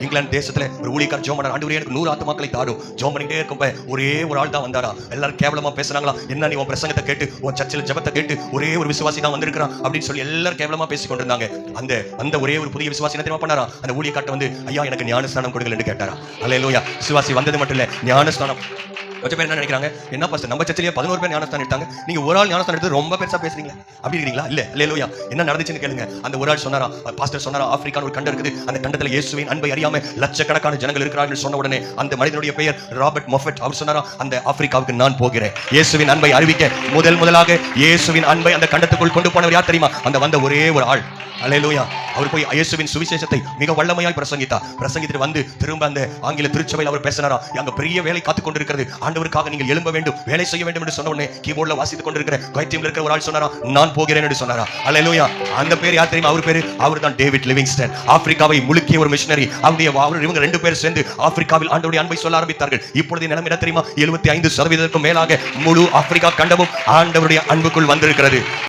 இங்கிலாந்து தேசத்துல ஒரு ஊழியக்கார ஜோம் பண்ணார். ஆண்டவரே எனக்கு 100 ஆத்துமாக்களை தாரும். ஜோம் பண்ணிட்டே இருக்கப்ப ஒரே ஒரு ஆள் தான் வந்தாரா. எல்லாரும் கேவலமா பேசுறாங்களா, என்ன நீ உன் பிரசங்கத்தை கேட்டு உன் சர்ச்சில் ஜெபத்தை கேட்டு ஒரே ஒரு விசுவாசி தான் வந்திருக்கிறான் அப்படின்னு சொல்லி எல்லாரும் கேவலமா பேசிக் கொண்டிருந்தாங்க. அந்த ஒரே ஒரு புதிய விசுவாசி என்ன தெரியுமா பண்ணாரா, அந்த ஊழியக்காரட்ட வந்து ஐயா எனக்கு ஞானஸ்நானம் கொடுங்கள் என்று கேட்டாரா. அல்லேலூயா. விசுவாசி வந்தது மட்டும் இல்ல, ஞானஸ்நானம். கொஞ்சம் பேர் என்ன நினைக்கிறாங்க, என்ன பாஸ்டர் நம்ம சர்ச்சிலேயே 11 பேர் ஞானஸ்தானம் எடுத்தாங்க, நீங்க ஒரு ஆள் ஞானஸ்தானம் எடுத்து ரொம்ப பெருசா பேசுறீங்க அப்படி இருக்கீங்களா? இல்ல. அல்லேலூயா. என்ன நடந்துச்சுன்னு கேளுங்க. அந்த ஒரு ஆள் சொன்னாரா, பாஸ்டர் சொன்னாரா, ஆப்பிரிக்கான ஒரு கண்டம் இருக்குது, அந்த கண்டத்துல இயேசுவின் அன்பை அறியாம லட்சக்கணக்கான ஜனங்கள் இருக்கிறார்கள் சொன்ன உடனே அந்த மனிதனுடைய பெயர் ராபர்ட் மொஃபெட். அவர் சொன்னாரா, அந்த ஆப்பிரிக்காவுக்கு நான் போகிறேன் இயேசுவின் அன்பை அறிவிக்க. முதலாக இயேசுவின் அன்பை அந்த கண்டத்துக்குள் கொண்டு போனவர் யார் தெரியுமா? அந்த வந்த ஒரே ஒரு ஆள். அல்லேலூயா. அவர் போய் இயேசுவின் சுவிசேஷத்தை மிக வல்லமையாய் பிரசங்கித்து வந்து திரும்ப அந்த ஆங்கில திருச்சபையில் அவர் பேசினாரா, அங்க பெரிய வேலை காத்துக் கொண்டிருக்கிறது, ஆண்டவருக்காக நீங்கள் எழும்ப வேண்டும், வேலை செய்ய வேண்டும் என்று சொன்ன உடனே கீபோர்ட்ல வாசித்துக் கொண்டிருக்கிற கைத்தீம்ல இருக்கிற ஒரு ஆள் சொன்னாரா, நான் போகிறேன் என்று சொன்னாரா. அல்லேலூயா. அந்த பேர் யார் தெரியுமா? அவர் தான் டேவிட் லிவிங்ஸ்டன். ஆப்பிரிக்காவை முழுக்கிய ஒரு மிஷனரி. இவங்க 2 பேர் சேர்ந்து ஆப்பிரிக்காவில் ஆண்டவருடைய அன்பை சொல்ல ஆரம்பித்தார்கள். இப்பொழுது நிலைமை என்ன தெரியுமா? 75% மேலாக முழு ஆப்பிரிக்கா கண்டமும் ஆண்டவருடைய அன்புக்குள் வந்திருக்கிறது.